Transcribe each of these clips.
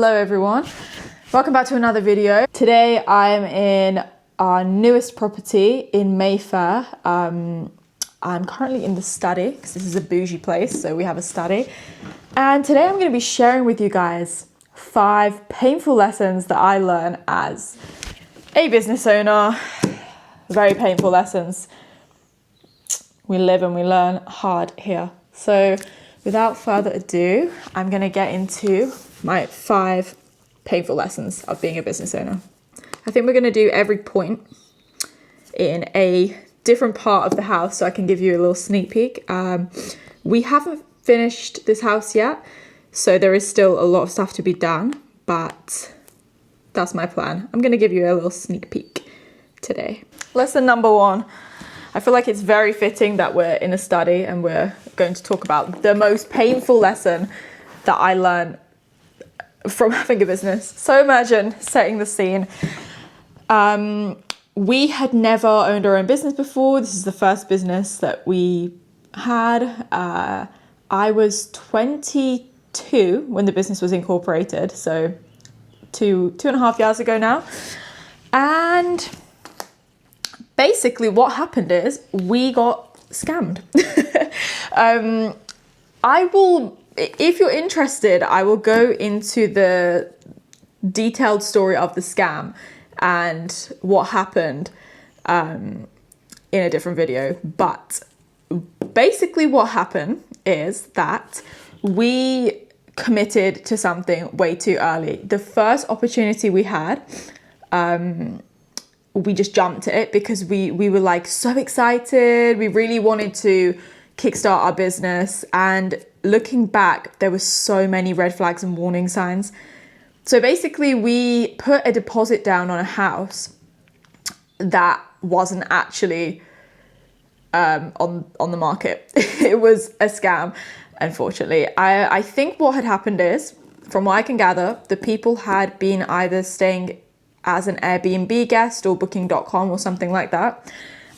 Hello everyone, welcome back to another video. Today I'm in our newest property in Mayfair. I'm currently in the study because this is a bougie place, so we have a study. And today I'm going to be sharing with you guys 5 painful lessons that I learned as a business owner. Very painful lessons. We live and we learn hard here. So without further ado, I'm going to get into my 5 painful lessons of being a business owner. I think we're going to do every point in a different part of the house so I can give you a little sneak peek. We haven't finished this house yet, so there is still a lot of stuff to be done, but that's my plan. I'm going to give you a little sneak peek today. Lesson number 1. I feel like it's very fitting that we're in a study and we're going to talk about the most painful lesson that I learned from having a business. So imagine setting the scene. We had never owned our own business before. This is the first business that we had. I was 22 when the business was incorporated, so two and a half years ago now. And basically what happened is we got scammed. If you're interested, I will go into the detailed story of the scam and what happened in a different video. But basically what happened is that we committed to something way too early. The first opportunity we had, we just jumped at it because we were like so excited. We really wanted to kickstart our business, and looking back, there were so many red flags and warning signs. So basically we put a deposit down on a house that wasn't actually on the market. It was a scam, unfortunately. I think what had happened is, from what I can gather, the people had been either staying as an Airbnb guest or booking.com or something like that,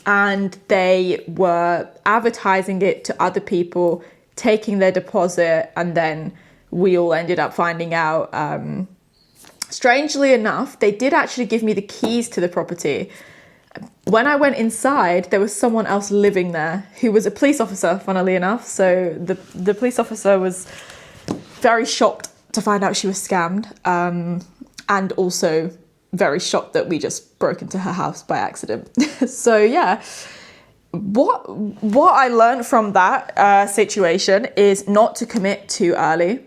and they were advertising it to other people, taking their deposit, and then we all ended up finding out. Strangely enough, they did actually give me the keys to the property. When I went inside, there was someone else living there who was a police officer, funnily enough. So the police officer was very shocked to find out she was scammed, and also very shocked that we just broke into her house by accident. So yeah, what I learned from that situation is not to commit too early.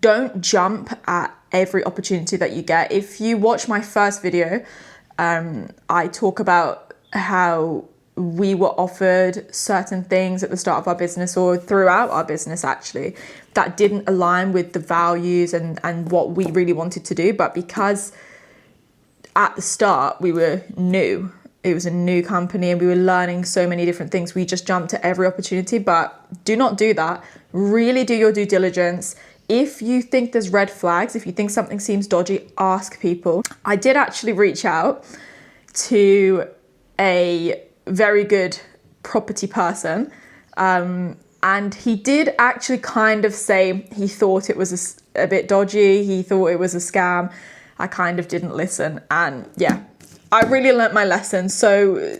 Don't jump at every opportunity that you get. If you watch my first video, I talk about how we were offered certain things at the start of our business, or throughout our business actually, that didn't align with the values and what we really wanted to do. But because at the start we were new, it was a new company and we were learning so many different things, we just jumped at every opportunity. But do not do that. Really do your due diligence. If you think there's red flags, if you think something seems dodgy, ask people. I did actually reach out to a very good property person, and he did actually kind of say he thought it was a bit dodgy. He thought it was a scam. I kind of didn't listen, and yeah, I really learnt my lesson. So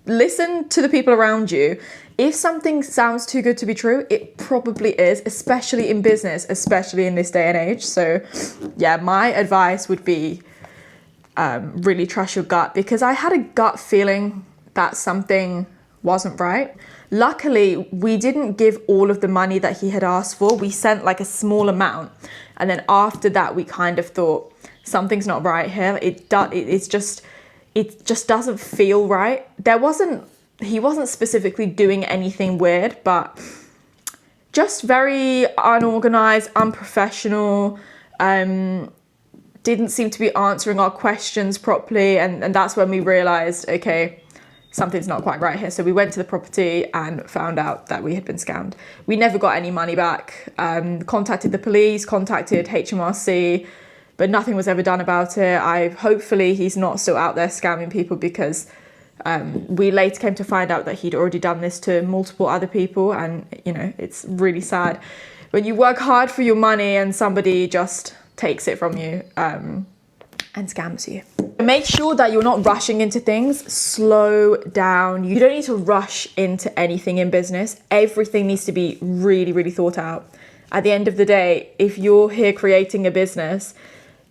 listen to the people around you. If something sounds too good to be true, it probably is, especially in business, especially in this day and age. So yeah, my advice would be really trust your gut, because I had a gut feeling that something wasn't right. Luckily, we didn't give all of the money that he had asked for. We sent like a small amount, and then after that we kind of thought something's not right here. It just doesn't feel right. He wasn't specifically doing anything weird, but just very unorganized, unprofessional, didn't seem to be answering our questions properly, and that's when we realized, okay, something's not quite right here. So we went to the property and found out that we had been scammed. We never got any money back. Contacted the police, contacted HMRC, but nothing was ever done about it. Hopefully he's not still out there scamming people, because we later came to find out that he'd already done this to multiple other people, and you know, it's really sad when you work hard for your money and somebody just takes it from you and scams you. Make sure that you're not rushing into things. Slow down. You don't need to rush into anything in business. Everything needs to be really, really thought out. At the end of the day, if you're here creating a business,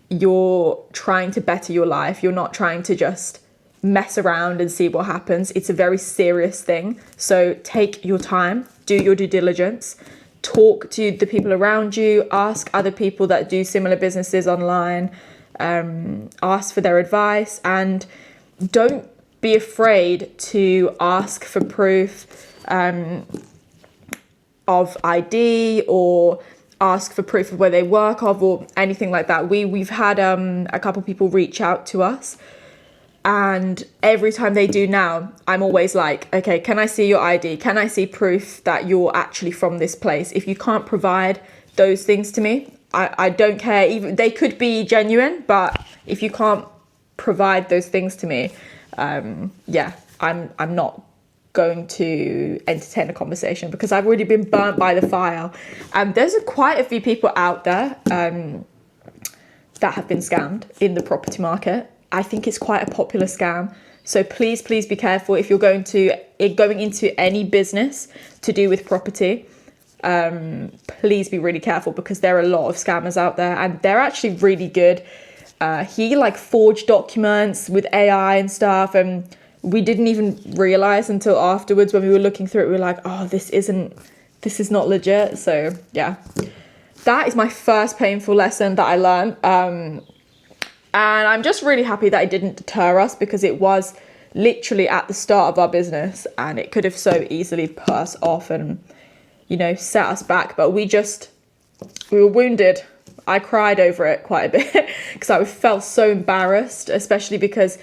you're trying to better your life. You're not trying to just mess around and see what happens. It's a very serious thing. So take your time, do your due diligence, talk to the people around you, ask other people that do similar businesses online, ask for their advice, and don't be afraid to ask for proof of ID, or ask for proof of where they work of, or anything like that. We've had a couple people reach out to us, and every time they do now, I'm always like, okay, can I see your ID? Can I see proof that you're actually from this place? If you can't provide those things to me, I don't care. Even they could be genuine, but if you can't provide those things to me, I'm not going to entertain a conversation, because I've already been burnt by the fire. There's quite a few people out there that have been scammed in the property market. I think it's quite a popular scam. So please be careful if you're going into any business to do with property. Please be really careful, because there are a lot of scammers out there, and they're actually really good. He forged documents with AI and stuff, and we didn't even realize until afterwards when we were looking through it. We were like, oh, this is not legit. So yeah, that is my first painful lesson that I learned. And I'm just really happy that it didn't deter us, because it was literally at the start of our business, and it could have so easily put us off and, set us back. But we were wounded. I cried over it quite a bit because I felt so embarrassed, especially because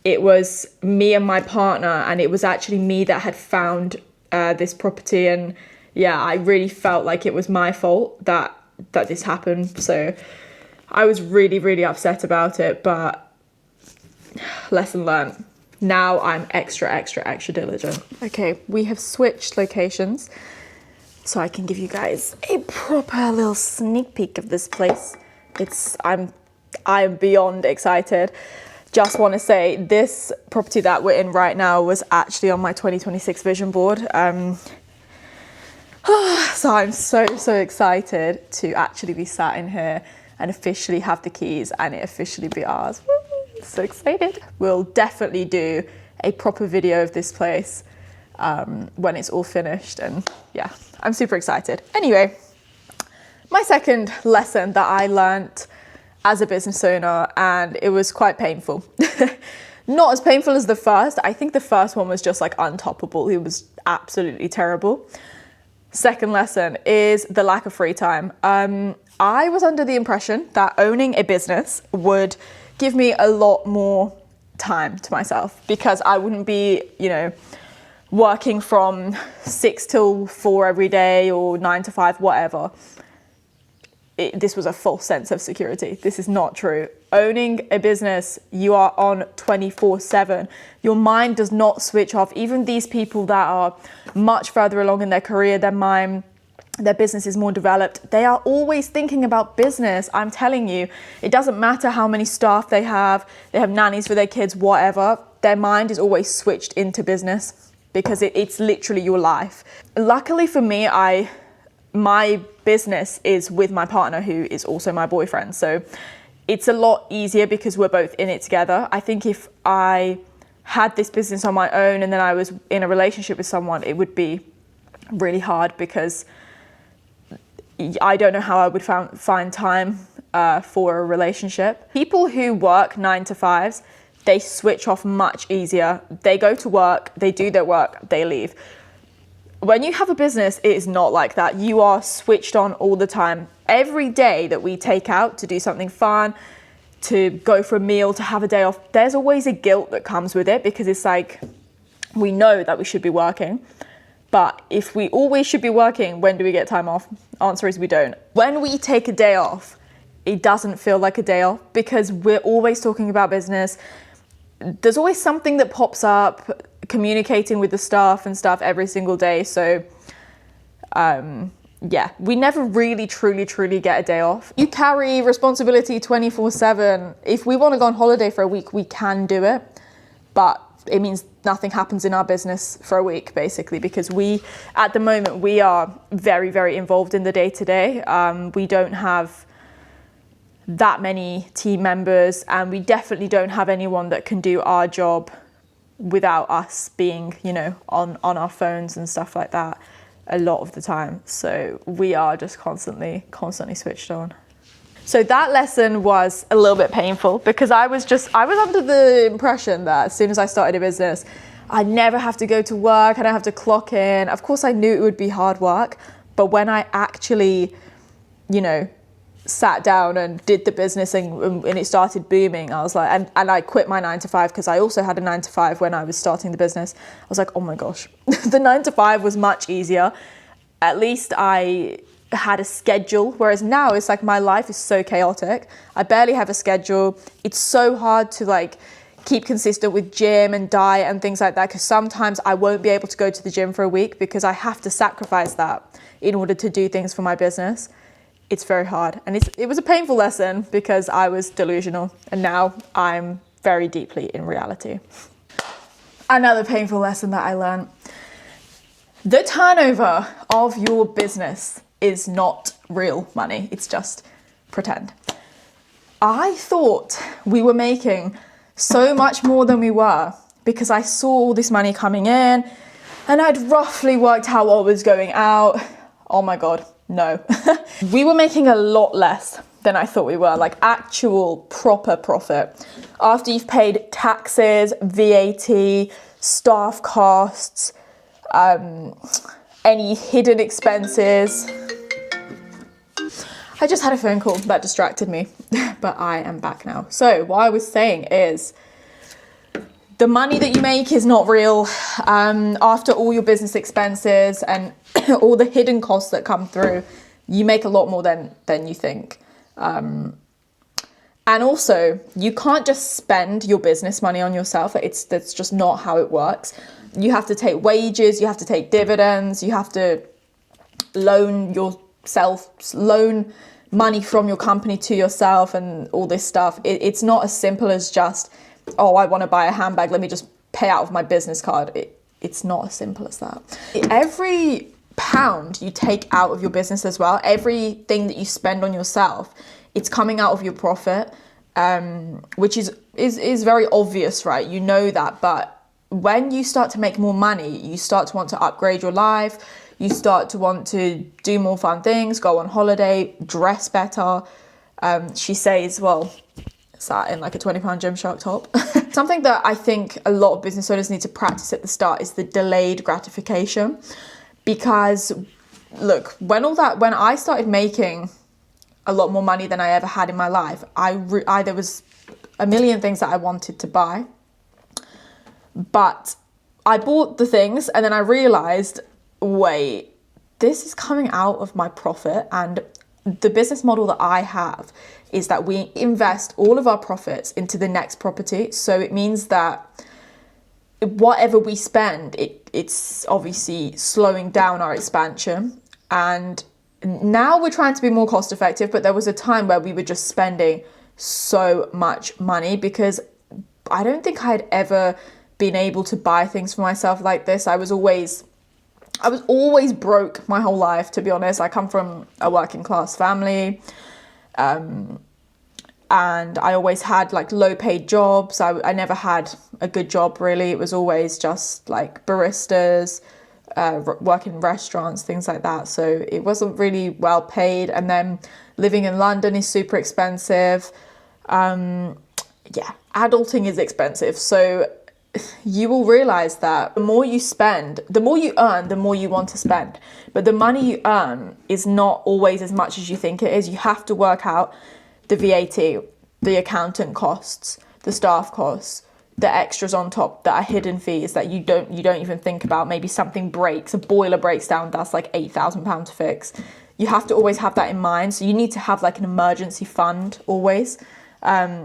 it was me and my partner, and it was actually me that had found this property. And yeah, I really felt like it was my fault that this happened. So I was really, really upset about it, but lesson learned. Now I'm extra diligent. Okay, we have switched locations, so I can give you guys a proper little sneak peek of this place. I'm beyond excited. Just want to say, this property that we're in right now was actually on my 2026 vision board. So I'm so excited to actually be sat in here and officially have the keys and it officially be ours. Woo, so excited. We'll definitely do a proper video of this place when it's all finished, and yeah, I'm super excited. Anyway, my second lesson that I learnt as a business owner, and it was quite painful. Not as painful as the first. I think the first one was just untoppable. It was absolutely terrible. Second lesson is the lack of free time. I was under the impression that owning a business would give me a lot more time to myself, because I wouldn't be, working from 6 till 4 every day, or 9 to 5, whatever. This was a false sense of security. This is not true. Owning a business, you are on 24/7. Your mind does not switch off. Even these people that are much further along in their career than mine, their business is more developed, they are always thinking about business. I'm telling you, it doesn't matter how many staff they have nannies for their kids, whatever. Their mind is always switched into business, because it's literally your life. Luckily for me, my business is with my partner, who is also my boyfriend. So it's a lot easier because we're both in it together. I think if I had this business on my own and then I was in a relationship with someone, it would be really hard, because I don't know how I would find time for a relationship. People who work 9 to 5s, they switch off much easier. They go to work, they do their work, they leave. When you have a business, it is not like that. You are switched on all the time. Every day that we take out to do something fun, to go for a meal, to have a day off, there's always a guilt that comes with it, because it's we know that we should be working. But if we always should be working, when do we get time off? Answer is we don't. When we take a day off, it doesn't feel like a day off, because we're always talking about business. There's always something that pops up, communicating with the staff and stuff every single day. So yeah, we never really, truly get a day off. You carry responsibility 24/7. If we want to go on holiday for a week, we can do it, but it means nothing happens in our business for a week, basically, because at the moment, we are very, very involved in the day-to-day. We don't have that many team members, and we definitely don't have anyone that can do our job without us being, on our phones and stuff like that a lot of the time. So we are just constantly switched on. So that lesson was a little bit painful, because I was under the impression that as soon as I started a business, I'd never have to go to work, I don't have to clock in. Of course, I knew it would be hard work, but when I actually, sat down and did the business and it started booming, I was like, and I quit my 9 to 5, because I also had a 9 to 5 when I was starting the business. I was like, oh my gosh, the 9 to 5 was much easier. At least I had a schedule, whereas now it's like my life is so chaotic. I barely have a schedule. It's so hard to keep consistent with gym and diet and things like that, because sometimes I won't be able to go to the gym for a week because I have to sacrifice that in order to do things for my business. It's very hard, and it was a painful lesson because I was delusional, and now I'm very deeply in reality. Another painful lesson that I learned: the turnover of your business is not real money. It's just pretend. I thought we were making so much more than we were because I saw all this money coming in and I'd roughly worked out what was going out. Oh my God, no. We were making a lot less than I thought we were, like actual proper profit. After you've paid taxes, VAT, staff costs, any hidden expenses. I just had a phone call that distracted me, but I am back now. So what I was saying is, the money that you make is not real. After all your business expenses and all the hidden costs that come through, you make a lot more than you think. And also, you can't just spend your business money on yourself. That's just not how it works. You have to take wages, you have to take dividends, you have to loan money from your company to yourself and all this stuff. It's not as simple as just, oh, I want to buy a handbag, let me just pay out of my business card. It's not as simple as that. Every pound you take out of your business as well, everything that you spend on yourself, it's coming out of your profit, which is very obvious, right? You know that, but when you start to make more money, you start to want to upgrade your life, you start to want to do more fun things, go on holiday, dress better. She says, well, sat in like a £20 Gymshark top. Something that I think a lot of business owners need to practice at the start is the delayed gratification. Because look, when I started making a lot more money than I ever had in my life, there was a million things that I wanted to buy, but I bought the things and then I realized, wait, this is coming out of my profit. And the business model that I have is that we invest all of our profits into the next property. So it means that whatever we spend, it's obviously slowing down our expansion. And now we're trying to be more cost effective, but there was a time where we were just spending so much money because I don't think I'd ever been able to buy things for myself like this. I was always broke my whole life, to be honest. I come from a working class family, and I always had like low paid jobs. I never had a good job really. It was always just like baristas, work in restaurants, things like that. So it wasn't really well paid. And then living in London is super expensive. Adulting is expensive. So you will realize that the more you spend, the more you earn, the more you want to spend. But the money you earn is not always as much as you think it is. You have to work out the VAT, the accountant costs, the staff costs, the extras on top that are hidden fees that you don't even think about. Maybe something breaks, a boiler breaks down, that's like £8,000 to fix. You have to always have that in mind. So you need to have like an emergency fund always,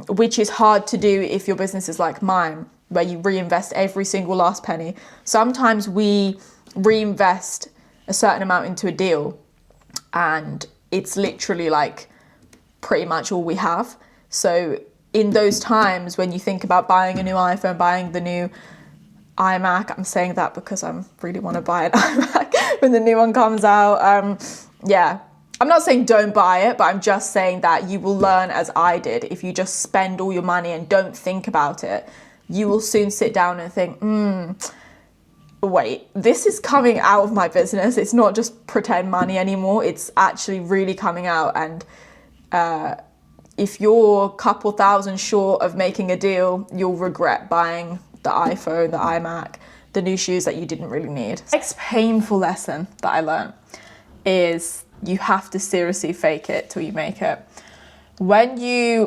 which is hard to do if your business is like mine, where you reinvest every single last penny. Sometimes we reinvest a certain amount into a deal and it's literally like pretty much all we have. So in those times when you think about buying a new iPhone, buying the new iMac, I'm saying that because I really want to buy an iMac when the new one comes out. I'm not saying don't buy it, but I'm just saying that you will learn, as I did, if you just spend all your money and don't think about it, you will soon sit down and think, wait, this is coming out of my business. It's not just pretend money anymore. It's actually really coming out. And if you're a couple thousand short of making a deal, you'll regret buying the iPhone, the iMac, the new shoes that you didn't really need. The next painful lesson that I learned is you have to seriously fake it till you make it. When you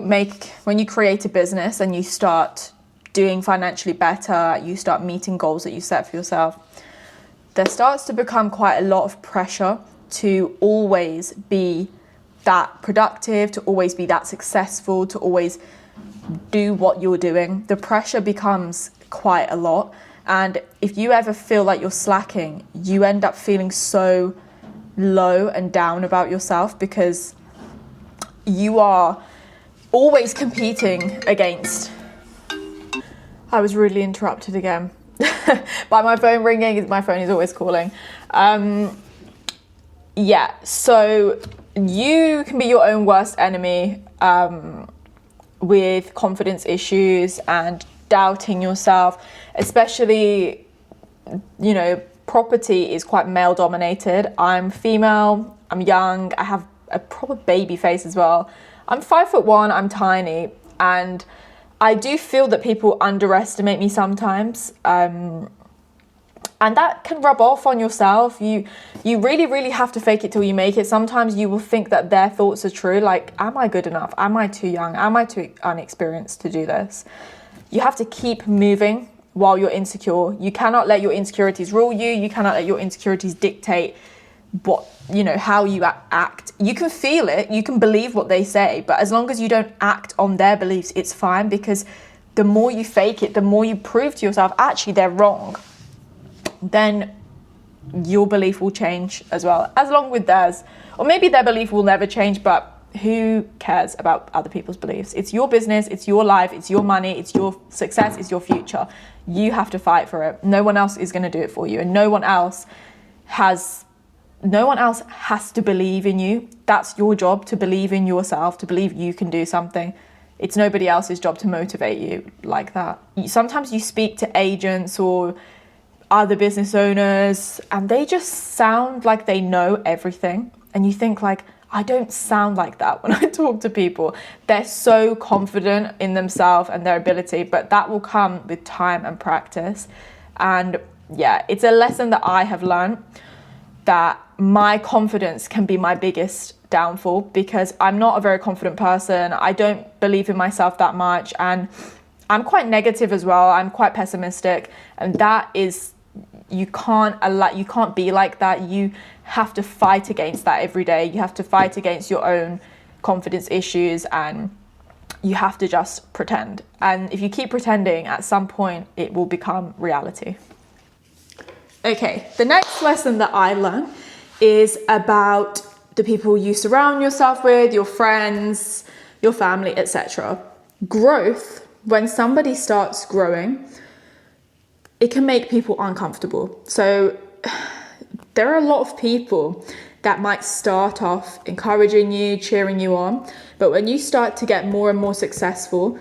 create a business and you start doing financially better, you start meeting goals that you set for yourself, there starts to become quite a lot of pressure to always be that productive, to always be that successful, to always do what you're doing. The pressure becomes quite a lot. And if you ever feel like you're slacking, you end up feeling so low and down about yourself because you are always competing against. I was rudely interrupted again by my phone ringing. My phone is always calling. So you can be your own worst enemy with confidence issues and doubting yourself, especially, property is quite male dominated. I'm female, I'm young, I have a proper baby face as well. I'm 5'1", I'm tiny, and I do feel that people underestimate me sometimes. And that can rub off on yourself. You really, really have to fake it till you make it. Sometimes you will think that their thoughts are true. Like, am I good enough? Am I too young? Am I too inexperienced to do this? You have to keep moving while you're insecure. You cannot let your insecurities rule you. You cannot let your insecurities dictate how you act. You can feel it. You can believe what they say. But as long as you don't act on their beliefs, it's fine, because the more you fake it, the more you prove to yourself, actually, they're wrong. Then your belief will change as well, as long with theirs. Or maybe their belief will never change, but who cares about other people's beliefs? It's your business, it's your life, it's your money, it's your success, it's your future. You have to fight for it. No one else is going to do it for you, and no one else has to believe in you. That's your job, to believe in yourself, to believe you can do something. It's nobody else's job to motivate you like that. Sometimes you speak to agents or other business owners and they just sound like they know everything, and you think like, I don't sound like that when I talk to people. They're so confident in themselves and their ability, but that will come with time and practice. And it's a lesson that I have learned, that my confidence can be my biggest downfall, because I'm not a very confident person. I don't believe in myself that much, and I'm quite negative as well. I'm quite pessimistic, and that is, you can't be like that. You have to fight against that every day. You have to fight against your own confidence issues, and you have to just pretend. And if you keep pretending, at some point it will become reality. Okay, the next lesson that I learned is about the people you surround yourself with, your friends, your family, etc. Growth, when somebody starts growing, it can make people uncomfortable. So there are a lot of people that might start off encouraging you, cheering you on, but when you start to get more and more successful,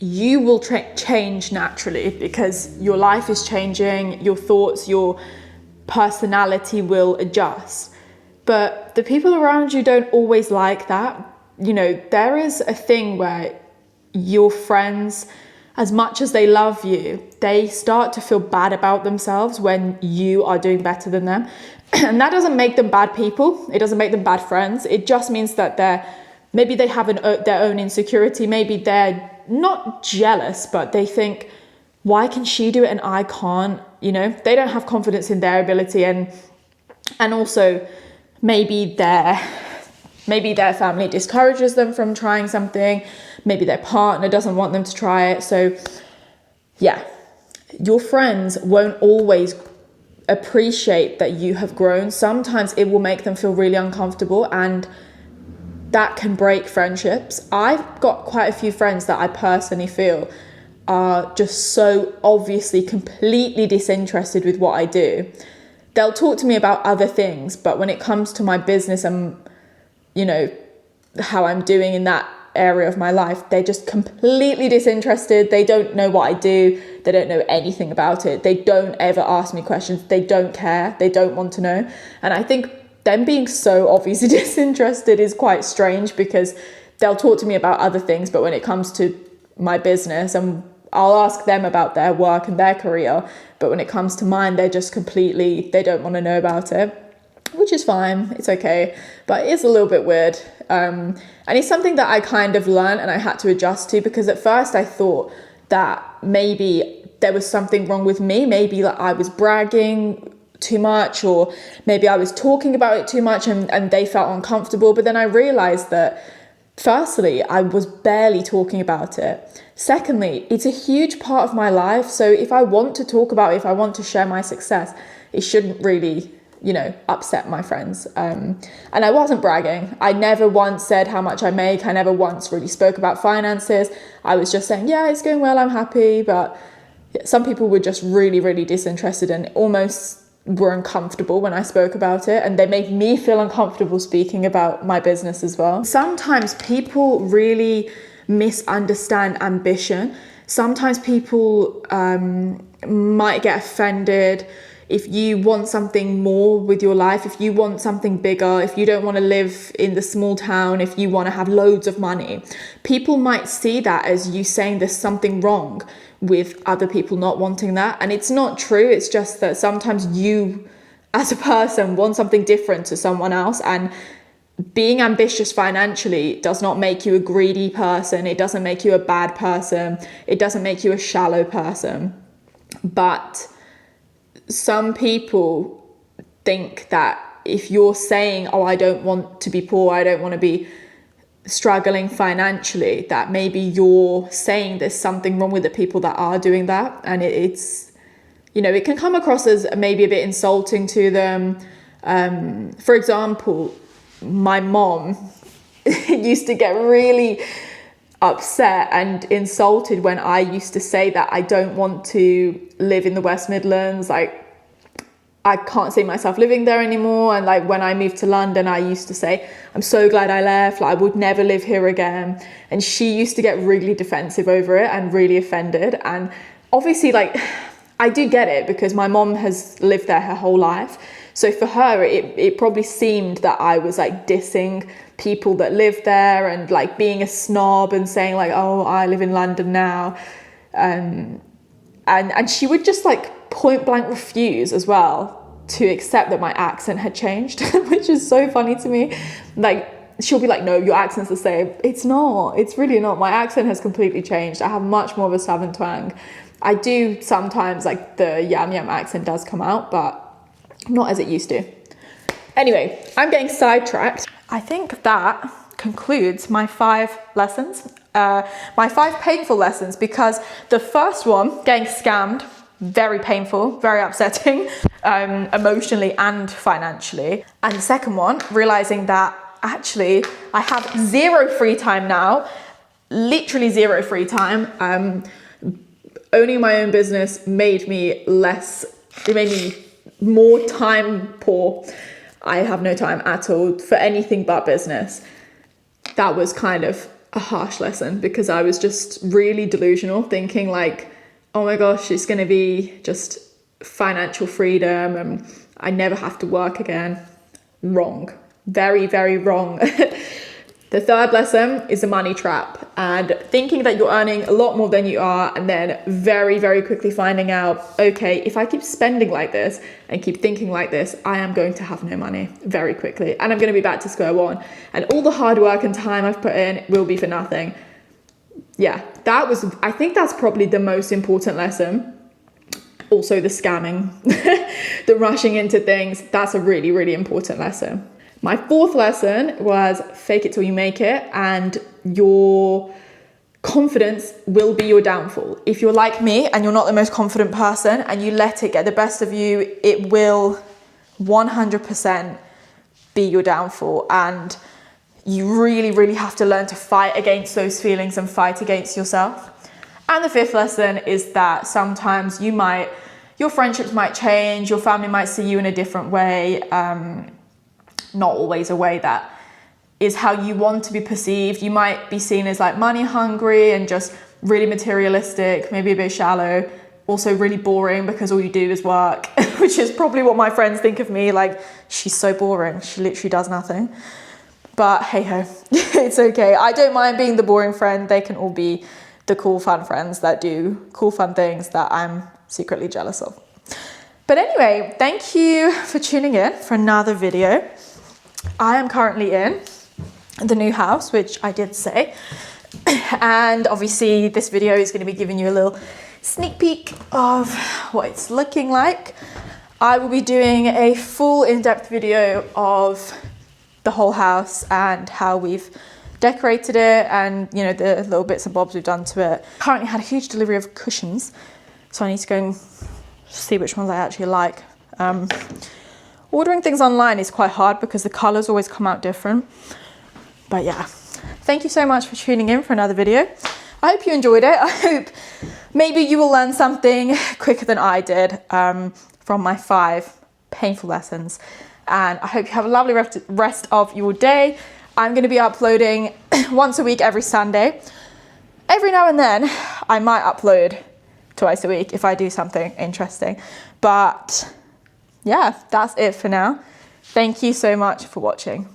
you will change naturally, because your life is changing, your thoughts, your personality will adjust. But the people around you don't always like that. There is a thing where your friends, as much as they love you, they start to feel bad about themselves when you are doing better than them. And that doesn't make them bad people. It doesn't make them bad friends. It just means that maybe they have their own insecurity. Maybe they're not jealous, but they think, why can she do it and I can't? They don't have confidence in their ability. And also maybe their family discourages them from trying something. Maybe their partner doesn't want them to try it. So your friends won't always appreciate that you have grown, sometimes it will make them feel really uncomfortable, and that can break friendships. I've got quite a few friends that I personally feel are just so obviously completely disinterested with what I do. They'll talk to me about other things, but when it comes to my business and, you know, how I'm doing in that area of my life, they're just completely disinterested. They don't know what I do. They don't know anything about it. They don't ever ask me questions. They don't care. They don't want to know. And I think them being so obviously disinterested is quite strange, because they'll talk to me about other things, but when it comes to my business, and I'll ask them about their work and their career, but when it comes to mine, they're just completely, they don't want to know about it, which is fine. It's okay, but it is a little bit weird. And it's something that I kind of learned and I had to adjust to, because at first I thought that maybe there was something wrong with me. Maybe like I was bragging too much, or maybe I was talking about it too much and they felt uncomfortable. But then I realized that firstly, I was barely talking about it. Secondly, it's a huge part of my life. So if I want to talk about it, if I want to share my success, it shouldn't really, you know, upset my friends. And I wasn't bragging. I never once said how much I make. I never once really spoke about finances. I was just saying, yeah, it's going well, I'm happy. But some people were just really, really disinterested and almost were uncomfortable when I spoke about it. And they made me feel uncomfortable speaking about my business as well. Sometimes people really misunderstand ambition. Sometimes people might get offended if you want something more with your life, if you want something bigger, if you don't want to live in the small town, if you want to have loads of money. People might see that as you saying there's something wrong with other people not wanting that. And it's not true. It's just that sometimes you as a person want something different to someone else, and being ambitious financially does not make you a greedy person. It doesn't make you a bad person. It doesn't make you a shallow person. But some people think that if you're saying, oh, I don't want to be poor, I don't want to be struggling financially, that maybe you're saying there's something wrong with the people that are doing that. And it's, you know, it can come across as maybe a bit insulting to them. For example, my mom used to get really upset and insulted when I used to say that I don't want to live in the West Midlands. Like, I can't see myself living there anymore. And like when I moved to London, I used to say, I'm so glad I left. Like, I would never live here again. And she used to get really defensive over it and really offended. And obviously, like, I do get it, because my mom has lived there her whole life. So for her, it probably seemed that I was like dissing people that live there and like being a snob and saying like, oh, I live in London now. And she would just like point blank refuse as well to accept that my accent had changed, which is so funny to me. Like, she'll be like, no, your accent's the same. It's not. It's really not. My accent has completely changed. I have much more of a southern twang. I do sometimes, like, the yam yam accent does come out, but not as it used to. Anyway, I'm getting sidetracked. I think that concludes my 5 lessons, my 5 painful lessons, because the first one, getting scammed, very painful, very upsetting, emotionally and financially. And the second one, realizing that actually I have 0 free time now, literally 0 free time. Owning my own business made me more time poor. I have no time at all for anything but business. That was kind of a harsh lesson, because I was just really delusional, thinking like, oh my gosh, it's going to be just financial freedom and I never have to work again. Wrong. Very, very wrong. The third lesson is a money trap, and thinking that you're earning a lot more than you are, and then very, very quickly finding out, okay, if I keep spending like this and keep thinking like this, I am going to have no money very quickly, and I'm going to be back to square one, and all the hard work and time I've put in will be for nothing. Yeah, I think that's probably the most important lesson. Also the scamming, the rushing into things, that's a really, really important lesson. My 4th lesson was fake it till you make it, and your confidence will be your downfall. If you're like me and you're not the most confident person and you let it get the best of you, it will 100% be your downfall. And you really, really have to learn to fight against those feelings and fight against yourself. And the fifth lesson is that sometimes your friendships might change, your family might see you in a different way, not always a way that is how you want to be perceived. You might be seen as like money hungry and just really materialistic, maybe a bit shallow, also really boring because all you do is work, which is probably what my friends think of me, like, she's so boring, she literally does nothing. But hey ho, it's okay. I don't mind being the boring friend. They can all be the cool, fun friends that do cool, fun things that I'm secretly jealous of. But anyway, thank you for tuning in for another video. I am currently in the new house, which I did say. And obviously this video is going to be giving you a little sneak peek of what it's looking like. I will be doing a full in-depth video of the whole house and how we've decorated it and, you know, the little bits and bobs we've done to it. Currently had a huge delivery of cushions, so I need to go and see which ones I actually like. Ordering things online is quite hard because the colors always come out different. But yeah, thank you so much for tuning in for another video. I hope you enjoyed it. I hope maybe you will learn something quicker than I did from my 5 painful lessons. And I hope you have a lovely rest of your day. I'm going to be uploading once a week every Sunday. Every now and then I might upload twice a week if I do something interesting. But yeah, that's it for now. Thank you so much for watching.